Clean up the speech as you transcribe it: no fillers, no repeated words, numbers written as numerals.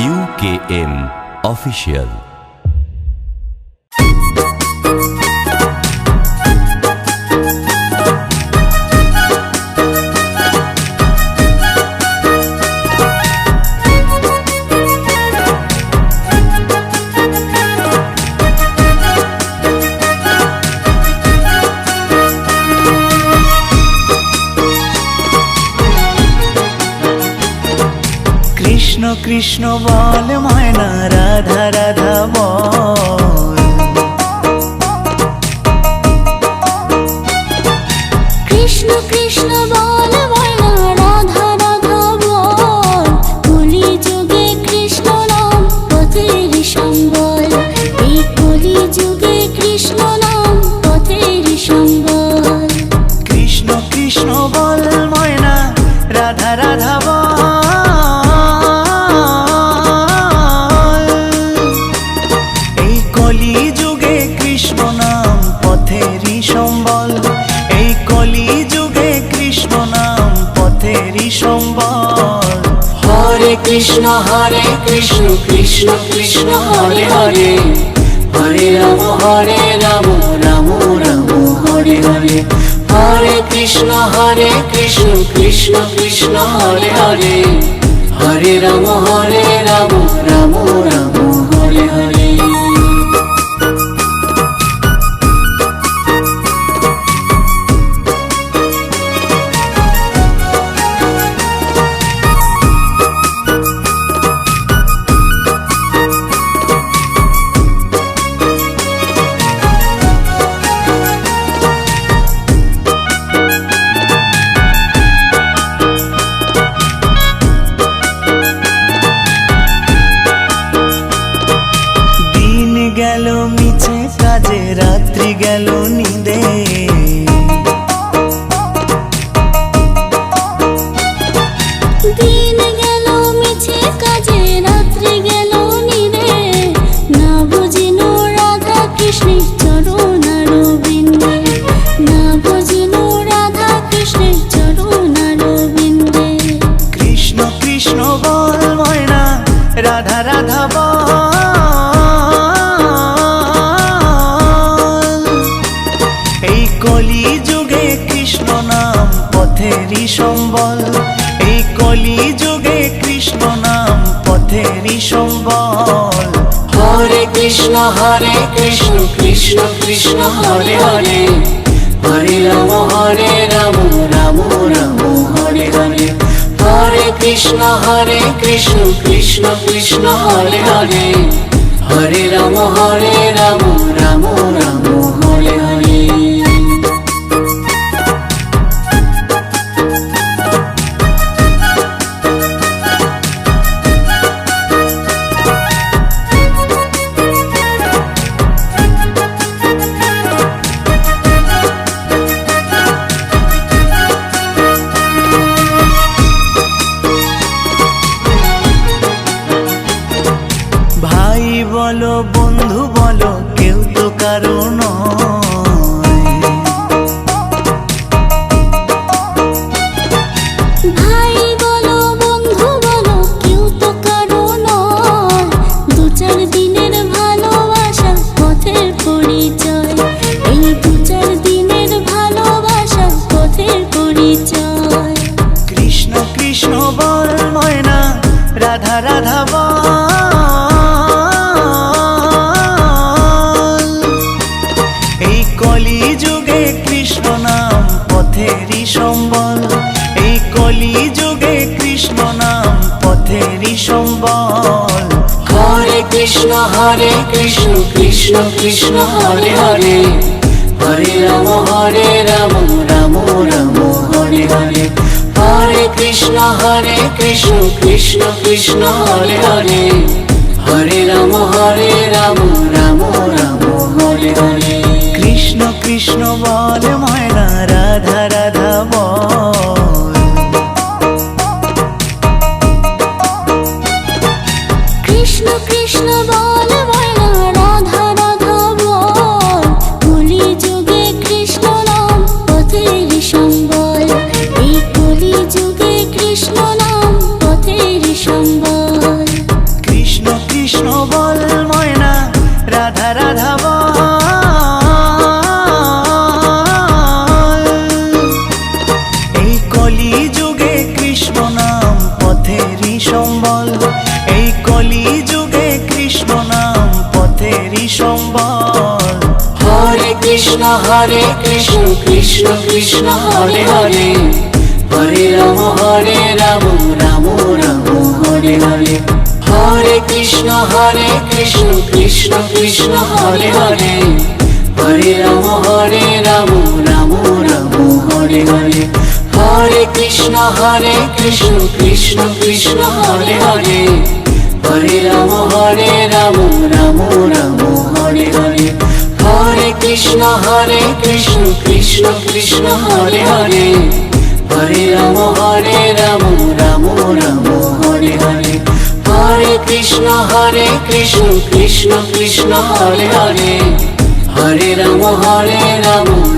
UKM Official। Krishna Krishna বল ময়না, রাধা রাধা বল। কৃষ্ণ কৃষ্ণ বল ময়না, রাধা রাধা বল। কলি যুগে কৃষ্ণ নাম পথের সম্বল, এই কলি যুগে কৃষ্ণ নাম পথের সম্বল। কৃষ্ণ কৃষ্ণ বল ময়না, রাধা রাধা বল। হরে কৃষ্ণ কৃষ্ণ কৃষ্ণ হরে হরে, হরে রাম রাম রাম হরে হরে। হরে কৃষ্ণ কৃষ্ণ কৃষ্ণ হরে হরে, হরে রাম রাম রাম হরে হরে। গেল মিছে কাজে, রাত্রি গেল নিদে। দিন গেল মিছে কাজে, রাত্রি গেল নিদে। না বুঝিনো রাধা কৃষ্ণের চরণ অরবিন্দে, না বুঝিনো রাধা কৃষ্ণের চরণ অরবিন্দে। কৃষ্ণ কৃষ্ণ বল ময়না, রাধা রাধা বল। কলি যুগে কৃষ্ণ নাম পথেরই সম্বল, এই কলি যুগে কৃষ্ণ নাম পথেরই সম্বল। হরে কৃষ্ণ কৃষ্ণ কৃষ্ণ হরে হরে, হরে রাম রাম রাম হরে হরে। হরে কৃষ্ণ কৃষ্ণ কৃষ্ণ হরে হরে, হরে রাম রাম রাম হরে হরে। ভাই বলো বন্ধু বলো, কেউ তো কারো নয়। ভাই বলো বন্ধু বলো, কেউ তো কারো নয়। দু চার দিনের ভালোবাসা পথের পরিচয়, এই দু চার দিনের ভালোবাসা পথের পরিচয়। কৃষ্ণ কৃষ্ণ বল ময়না, রাধা রাধা বল। এই কলি যুগে কৃষ্ণ নাম পথেরই সম্বল, এই কলি যুগে কৃষ্ণ নাম পথেরই সম্বল। হরে কৃষ্ণ কৃষ্ণ কৃষ্ণ হরে হরে, হরে রাম রাম রাম হরে হরে। হরে কৃষ্ণ কৃষ্ণ কৃষ্ণ হরে হরে, হরে রাম রাম রাম হরে হরে। কৃষ্ণ কৃষ্ণ বল ময়না, রাধা রাধা বল। কৃষ্ণ কৃষ্ণ বল ময়না, রাধা রাধা বল। কলি যুগে কৃষ্ণ নাম পথের সম্বল, এই কলি যুগে কৃষ্ণ নাম পথের সম্বল। হরে কৃষ্ণ কৃষ্ণ কৃষ্ণ হরে হরে হরে রাম রাম রাম হরে হরে হরে কৃষ্ণ কৃষ্ণ কৃষ্ণ হরে হরে হরে রাম রাম রাম হরে হরে হরে কৃষ্ণ কৃষ্ণ কৃষ্ণ হরে হরে হরে রাম রাম রাম হরে হরে হরে কৃষ্ণ কৃষ্ণ কৃষ্ণ হরে হরে হরে রাম রাম রাম হরে হরে হরে কৃষ্ণ কৃষ্ণ কৃষ্ণ হরে হরে হরে রাম রাম